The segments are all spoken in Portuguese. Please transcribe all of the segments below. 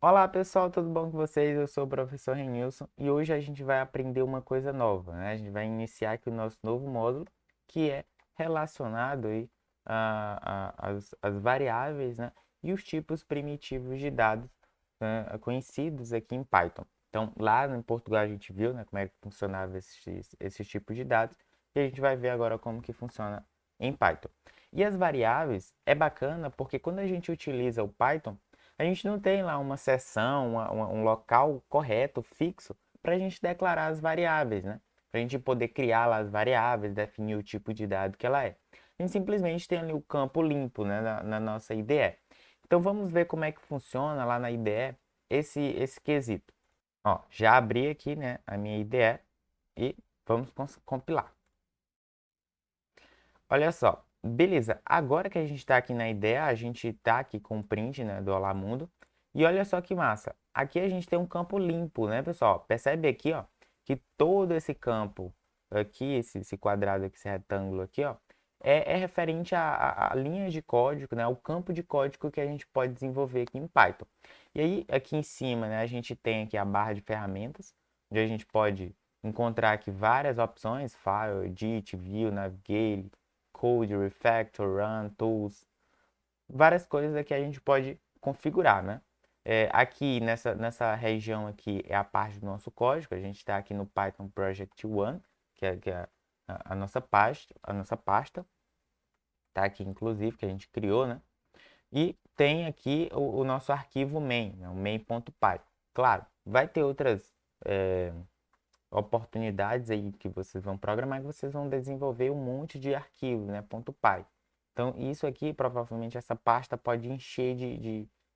Olá pessoal, tudo bom com vocês? Eu sou o professor Renilson e hoje a gente vai aprender uma coisa nova, né? A gente vai iniciar aqui o nosso novo módulo, que é relacionado aí às variáveis, né? E os tipos primitivos de dados, né, conhecidos aqui em Python. Então, lá em Portugal a gente viu, né, como é que funcionava esses tipos de dados e a gente vai ver agora como que funciona em Python. E as variáveis é bacana porque quando a gente utiliza o Python, a gente não tem lá uma seção, um local correto, fixo, para a gente declarar as variáveis, né? Para a gente poder criar lá as variáveis, definir o tipo de dado que ela é. A gente simplesmente tem ali o campo limpo, né, na nossa IDE. Então vamos ver como é que funciona lá na IDE esse quesito. Ó, já abri aqui, né, a minha IDE e vamos compilar. Olha só, beleza. Agora que a gente está aqui na ideia, a gente está aqui com o print, né, do Olá Mundo. E olha só que massa. Aqui a gente tem um campo limpo, né, pessoal? Percebe aqui, ó, que todo esse campo aqui, esse quadrado aqui, esse retângulo aqui, ó, é referente à linha de código, né, ao campo de código que a gente pode desenvolver aqui em Python. E aí, aqui em cima, né, a gente tem aqui a barra de ferramentas, onde a gente pode encontrar aqui várias opções, File, Edit, View, Navigate, Code, Refactor, Run, Tools, várias coisas aqui a gente pode configurar, né? Aqui nessa região aqui é a parte do nosso código, a gente está aqui no Python Project One, que é a nossa pasta, tá aqui inclusive, que a gente criou, né? E tem aqui o nosso arquivo main, né? O main.py. Claro, vai ter outras oportunidades aí que vocês vão programar, que vocês vão desenvolver um monte de arquivos, né? .py. Então, isso aqui, provavelmente, essa pasta pode encher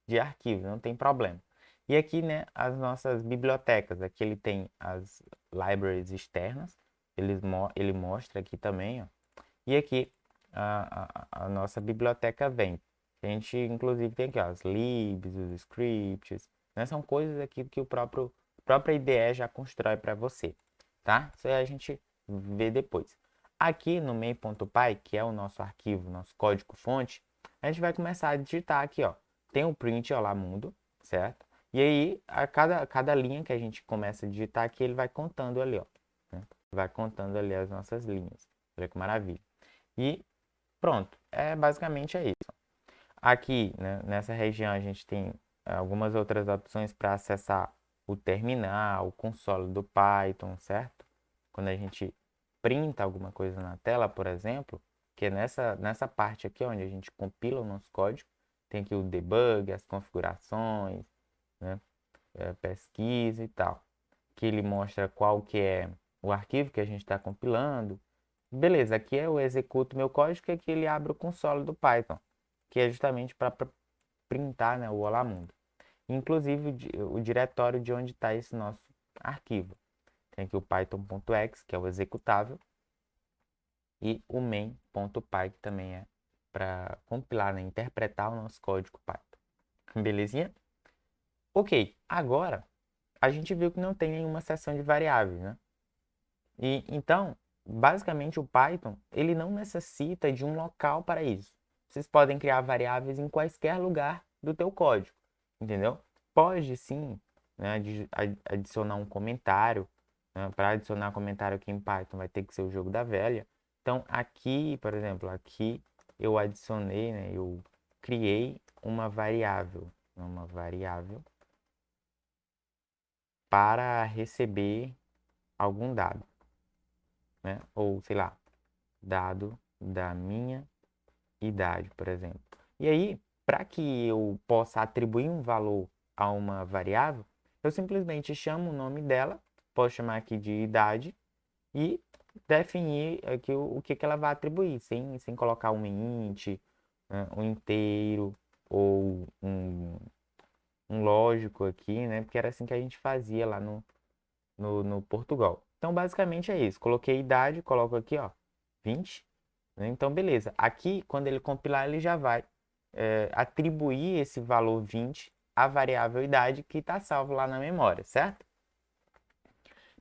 de arquivos, não tem problema. E aqui, né, as nossas bibliotecas. Aqui ele tem as libraries externas, ele mostra aqui também, ó. E aqui a nossa biblioteca vem. A gente, inclusive, tem aqui ó, as libs, os scripts, né? São coisas aqui que a própria IDE já constrói para você, tá? Isso aí a gente vê depois. Aqui no main.py, que é o nosso arquivo, nosso código-fonte, a gente vai começar a digitar aqui, ó. Tem o print, ó lá, mundo, certo? E aí, cada linha que a gente começa a digitar aqui, ele vai contando ali, ó. Né? Vai contando ali as nossas linhas. Olha que maravilha. E pronto, basicamente é isso. Aqui, né, nessa região, a gente tem algumas outras opções para acessar o terminal, o console do Python, certo? Quando a gente printa alguma coisa na tela, por exemplo, que é nessa parte aqui onde a gente compila o nosso código, tem aqui o debug, as configurações, né, pesquisa e tal, que ele mostra qual que é o arquivo que a gente está compilando. Beleza, aqui eu executo meu código e aqui ele abre o console do Python, que é justamente para printar, né, o Olá Mundo. Inclusive o diretório de onde está esse nosso arquivo. Tem aqui o python.exe, que é o executável, e o main.py, que também é para compilar, né, interpretar o nosso código Python. Belezinha? Ok, agora a gente viu que não tem nenhuma seção de variáveis, né? E então, basicamente o Python, ele não necessita de um local para isso. Vocês podem criar variáveis em quaisquer lugar do teu código, entendeu? Pode sim, né, adicionar um comentário, né? Para adicionar comentário aqui em Python vai ter que ser o jogo da velha. Então, aqui, por exemplo, aqui eu adicionei, né, eu criei uma variável para receber algum dado, né? Ou sei lá, dado da minha idade, por exemplo. E aí, para que eu possa atribuir um valor a uma variável, eu simplesmente chamo o nome dela, posso chamar aqui de idade e definir aqui o que ela vai atribuir, sem colocar um int, né, um inteiro ou um lógico aqui, né? Porque era assim que a gente fazia lá no Portugal. Então, basicamente é isso. Coloquei idade, coloco aqui, ó, 20, né? Então, beleza. Aqui, quando ele compilar, ele já vai atribuir esse valor 20 à variável idade que está salvo lá na memória, certo?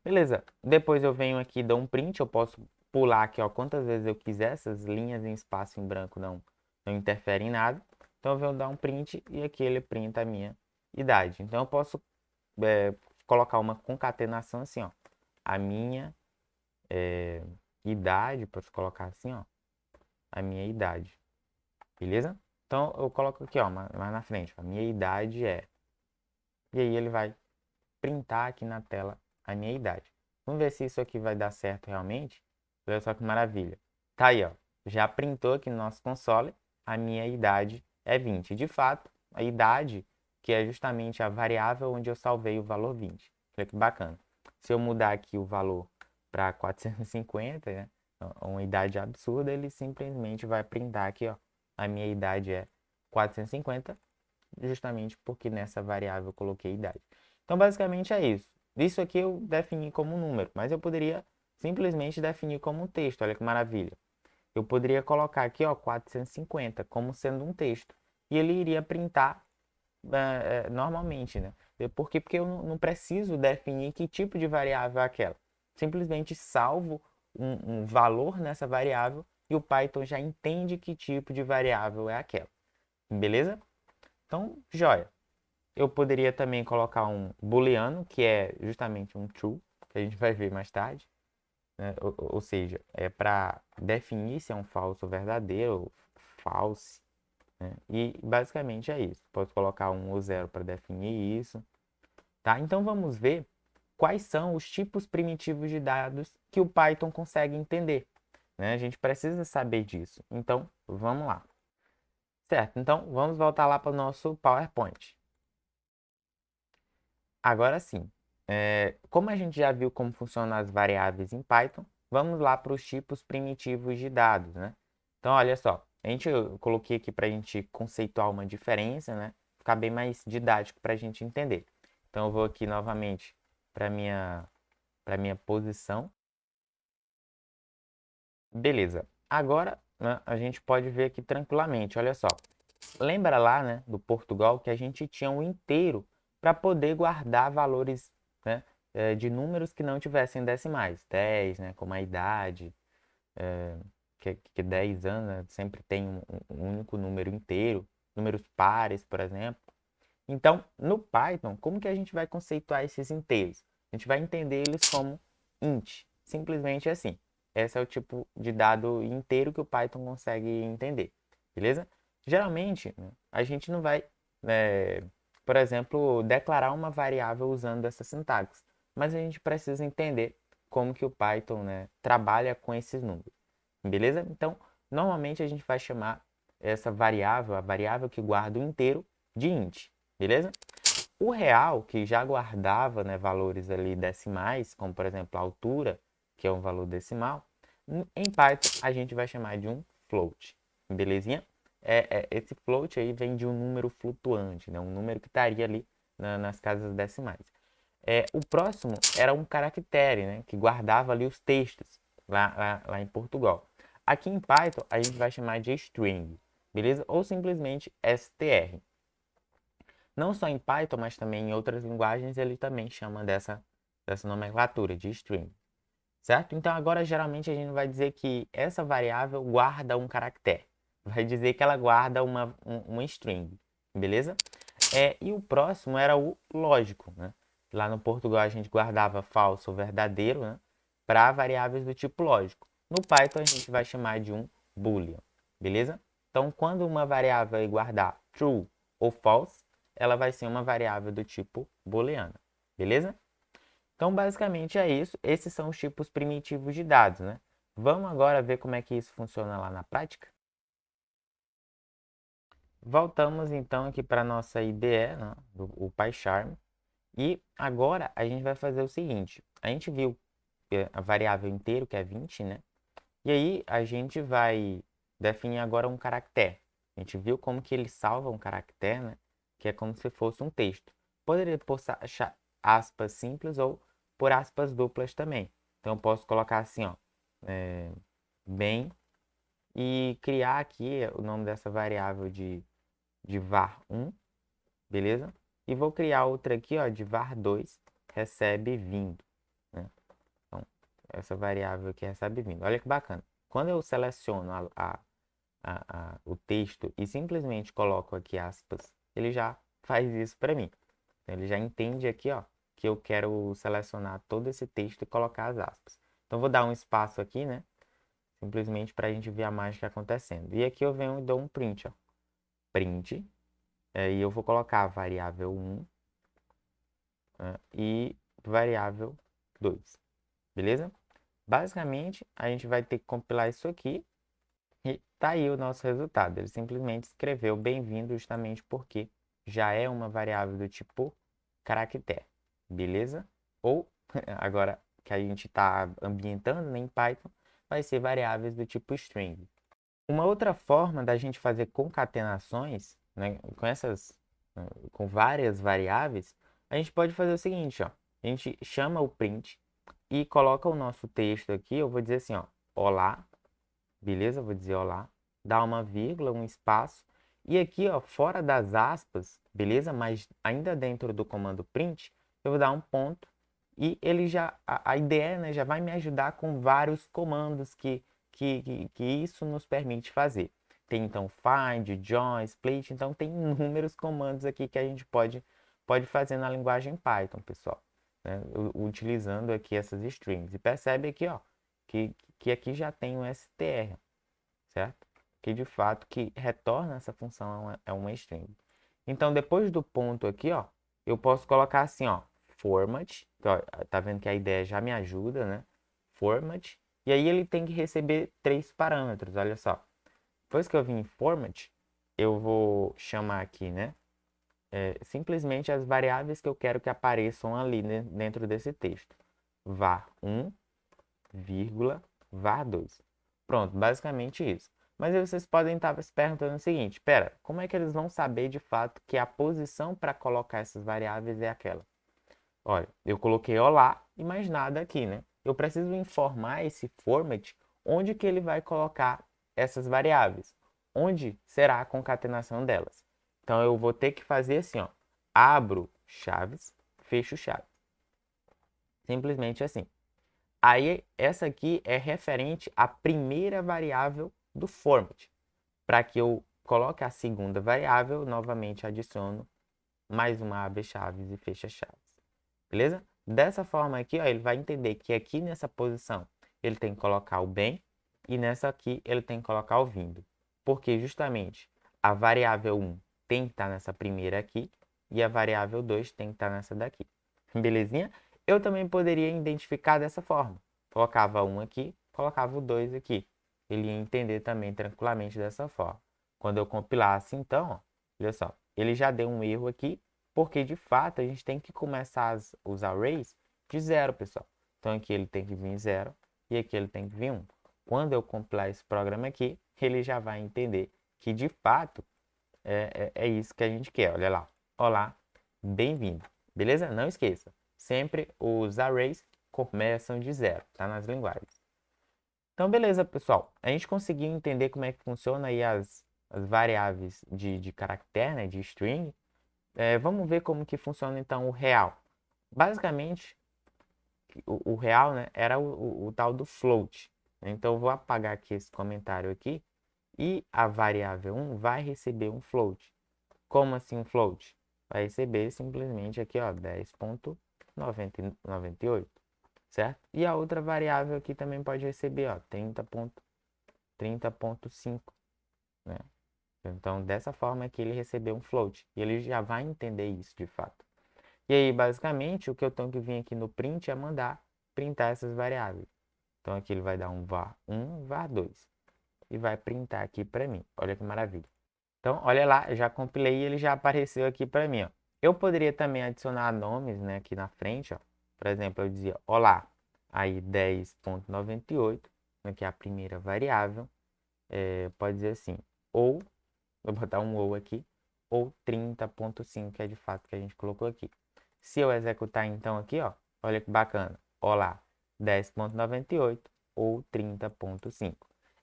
Beleza. Depois eu venho aqui e dou um print. Eu posso pular aqui, ó, quantas vezes eu quiser. Essas linhas em espaço em branco não interferem em nada. Então, eu venho dar um print e aqui ele printa a minha idade. Então, eu posso colocar uma concatenação assim, ó. A minha idade, posso colocar assim, ó. A minha idade. Beleza? Então, eu coloco aqui, ó, mais na frente. A minha idade é... E aí, ele vai printar aqui na tela a minha idade. Vamos ver se isso aqui vai dar certo realmente. Olha só que maravilha. Tá aí, ó. Já printou aqui no nosso console. A minha idade é 20. De fato, a idade, que é justamente a variável onde eu salvei o valor 20. Olha que bacana. Se eu mudar aqui o valor para 450, né? Uma idade absurda, ele simplesmente vai printar aqui, ó. A minha idade é 450, justamente porque nessa variável eu coloquei idade. Então, basicamente é isso. Isso aqui eu defini como um número, mas eu poderia simplesmente definir como um texto. Olha que maravilha. Eu poderia colocar aqui, ó, 450 como sendo um texto. E ele iria printar normalmente, né? Por quê? Porque eu não preciso definir que tipo de variável é aquela. Simplesmente salvo um valor nessa variável e o Python já entende que tipo de variável é aquela. Beleza? Então, joia. Eu poderia também colocar um booleano, que é justamente um true, que a gente vai ver mais tarde, né? Ou seja, é para definir se é um falso ou verdadeiro, false, né? E basicamente é isso. Posso colocar um ou zero para definir isso, tá? Então vamos ver quais são os tipos primitivos de dados que o Python consegue entender, né? A gente precisa saber disso. Então, vamos lá. Certo, então vamos voltar lá para o nosso PowerPoint. Agora sim, como a gente já viu como funcionam as variáveis em Python, vamos lá para os tipos primitivos de dados, né? Então, olha só, eu coloquei aqui para a gente conceituar uma diferença, né? Ficar bem mais didático para a gente entender. Então, eu vou aqui novamente para minha posição. Beleza. Agora, né, a gente pode ver aqui tranquilamente, olha só. Lembra lá, né, do Portugal que a gente tinha um inteiro para poder guardar valores, né, de números que não tivessem decimais. 10, né, como a idade, que 10 anos, né, sempre tem um único número inteiro, números pares, por exemplo. Então, no Python, como que a gente vai conceituar esses inteiros? A gente vai entender eles como int, simplesmente assim. Esse é o tipo de dado inteiro que o Python consegue entender, beleza? Geralmente, né, a gente não vai, por exemplo, declarar uma variável usando essa sintaxe, mas a gente precisa entender como que o Python, né, trabalha com esses números, beleza? Então, normalmente a gente vai chamar essa variável, a variável que guarda o inteiro, de int, beleza? O real, que já guardava, né, valores ali decimais, como por exemplo a altura, que é um valor decimal, em Python a gente vai chamar de um float, belezinha? Esse float aí vem de um número flutuante, né, um número que estaria ali nas casas decimais. O próximo era um caractere, né, que guardava ali os textos, lá em Portugal. Aqui em Python a gente vai chamar de string, beleza? Ou simplesmente str. Não só em Python, mas também em outras linguagens, ele também chama dessa nomenclatura de string, certo? Então agora geralmente a gente vai dizer que essa variável guarda um caractere. Vai dizer que ela guarda uma string, beleza? E o próximo era o lógico, né? Lá no Portugal a gente guardava falso ou verdadeiro, né, para variáveis do tipo lógico. No Python a gente vai chamar de um boolean, beleza? Então quando uma variável guardar true ou false, ela vai ser uma variável do tipo booleana, beleza? Então basicamente é isso. Esses são os tipos primitivos de dados, né? Vamos agora ver como é que isso funciona lá na prática? Voltamos então aqui para a nossa IDE, né, o PyCharm. E agora a gente vai fazer o seguinte. A gente viu a variável inteiro, que é 20, né? E aí a gente vai definir agora um caractere. A gente viu como que ele salva um caractere, né? Que é como se fosse um texto. Poderia pôr aspas simples ou por aspas duplas também. Então eu posso colocar assim, ó, bem, e criar aqui o nome dessa variável de var1, beleza? E vou criar outra aqui, ó, de var2, recebe vindo, né? Então, essa variável aqui recebe vindo. Olha que bacana. Quando eu seleciono o texto e simplesmente coloco aqui aspas, ele já faz isso para mim. Ele já entende aqui, ó, que eu quero selecionar todo esse texto e colocar as aspas. Então, vou dar um espaço aqui, né? Simplesmente para a gente ver a mágica acontecendo. E aqui eu venho e dou um print, ó. Print. E eu vou colocar a variável 1, né, e variável 2. Beleza? Basicamente, a gente vai ter que compilar isso aqui e tá aí o nosso resultado. Ele simplesmente escreveu bem-vindo justamente porque já é uma variável do tipo caractere. Beleza? Ou, agora que a gente está ambientando, né, em Python, vai ser variáveis do tipo string. Uma outra forma da gente fazer concatenações, né, com várias variáveis, a gente pode fazer o seguinte, ó. A gente chama o print e coloca o nosso texto aqui. Eu vou dizer assim, ó, olá, beleza? Vou dizer olá, dá uma vírgula, um espaço. E aqui, ó, fora das aspas, beleza? Mas ainda dentro do comando print, eu vou dar um ponto e ele já, a ideia, né, já vai me ajudar com vários comandos que isso nos permite fazer. Tem então find, join, split, então tem inúmeros comandos aqui que a gente pode fazer na linguagem Python, pessoal, né? Utilizando aqui essas strings. E percebe aqui, ó, que aqui já tem o str, certo? Que de fato que retorna essa função é uma string. Então, depois do ponto aqui, ó, eu posso colocar assim, ó, format. Então, ó, tá vendo que a ideia já me ajuda, né? Format. E aí ele tem que receber 3 parâmetros, olha só. Depois que eu vim em format, eu vou chamar aqui, né? Simplesmente as variáveis que eu quero que apareçam ali, né, dentro desse texto. var1, vírgula, var2. Pronto, basicamente isso. Mas aí vocês podem estar se perguntando o seguinte, espera, como é que eles vão saber de fato que a posição para colocar essas variáveis é aquela? Olha, eu coloquei olá e mais nada aqui, né? Eu preciso informar esse format onde que ele vai colocar essas variáveis, onde será a concatenação delas. Então eu vou ter que fazer assim, ó, abro chaves, fecho chaves. Simplesmente assim. Aí, essa aqui é referente à primeira variável do format. Para que eu coloque a segunda variável, novamente adiciono mais uma abre chaves e fecha chaves. Beleza? Dessa forma aqui, ó, ele vai entender que aqui nessa posição ele tem que colocar o bem e nessa aqui ele tem que colocar o vindo. Porque justamente a variável 1 tem que estar nessa primeira aqui e a variável 2 tem que estar nessa daqui. Belezinha? Eu também poderia identificar dessa forma. Colocava um aqui, colocava o 2 aqui. Ele ia entender também tranquilamente dessa forma. Quando eu compilasse, então, ó, olha só, ele já deu um erro aqui, porque de fato a gente tem que começar os arrays de zero, pessoal. Então aqui ele tem que vir 0 e aqui ele tem que vir 1. Quando eu compilar esse programa aqui, ele já vai entender que de fato é isso que a gente quer. Olha lá. Olá, bem-vindo. Beleza? Não esqueça, sempre os arrays começam de zero, tá nas linguagens. Então, beleza, pessoal. A gente conseguiu entender como é que funciona aí as variáveis de caractere, né, de string. Vamos ver como que funciona então o real. Basicamente, o real, né, era o tal do float. Então, eu vou apagar aqui esse comentário aqui e a variável 1 vai receber um float. Como assim um float? Vai receber simplesmente aqui, ó, 10.98, certo? E a outra variável aqui também pode receber, ó, 30.5, né? Então, dessa forma aqui ele recebeu um float. E ele já vai entender isso de fato. E aí, basicamente, o que eu tenho que vir aqui no print é mandar printar essas variáveis. Então, aqui ele vai dar um var1, var2. E vai printar aqui para mim. Olha que maravilha. Então, olha lá, eu já compilei e ele já apareceu aqui para mim, ó. Eu poderia também adicionar nomes, né, aqui na frente, ó. Por exemplo, eu dizia, olá, aí 10.98, né, que é a primeira variável. Pode dizer assim, ou, vou botar um ou aqui, ou 30.5, que é de fato que a gente colocou aqui. Se eu executar então aqui, ó, olha que bacana. Olá, 10.98 ou 30.5.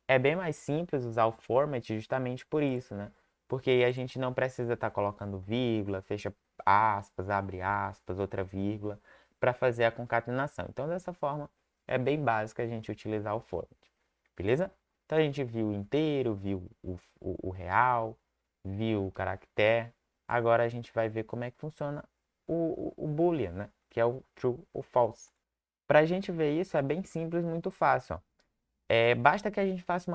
É bem mais simples usar o format justamente por isso, né? Porque aí a gente não precisa estar colocando vírgula, fecha aspas, abre aspas, outra vírgula, para fazer a concatenação. Então, dessa forma, é bem básico a gente utilizar o format. Beleza? Então, a gente viu o inteiro, viu o real, viu o caractere. Agora, a gente vai ver como é que funciona o boolean, né? Que é o true ou false. Para a gente ver isso é bem simples, muito fácil, ó. Basta que a gente faça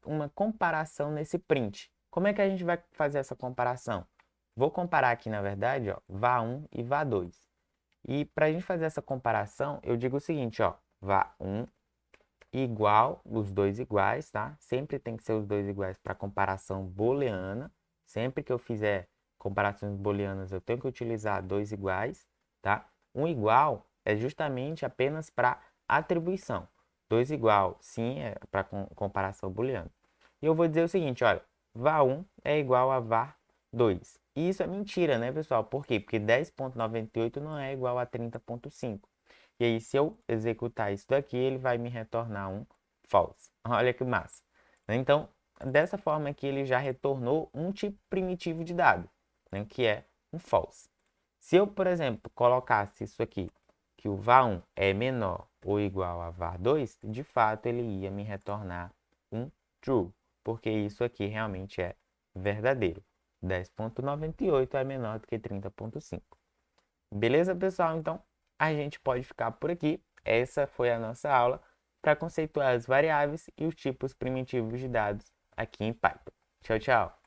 uma comparação nesse print. Como é que a gente vai fazer essa comparação? Vou comparar aqui, na verdade, ó, var1 e var2. E para a gente fazer essa comparação, eu digo o seguinte, ó, var1 igual, os dois iguais, tá? Sempre tem que ser os dois iguais para comparação booleana. Sempre que eu fizer comparações booleanas, eu tenho que utilizar dois iguais, tá? Um igual é justamente apenas para atribuição. Dois igual, sim, é para comparação booleana. E eu vou dizer o seguinte, olha, var1 é igual a var2. E isso é mentira, né, pessoal? Por quê? Porque 10.98 não é igual a 30.5. E aí, se eu executar isso daqui, ele vai me retornar um false. Olha que massa. Então, dessa forma aqui, ele já retornou um tipo primitivo de dado, né, que é um false. Se eu, por exemplo, colocasse isso aqui, que o var1 é menor ou igual a var2, de fato, ele ia me retornar um true, porque isso aqui realmente é verdadeiro. 10.98 é menor do que 30.5. Beleza, pessoal? Então, a gente pode ficar por aqui. Essa foi a nossa aula para conceituar as variáveis e os tipos primitivos de dados aqui em Python. Tchau, tchau!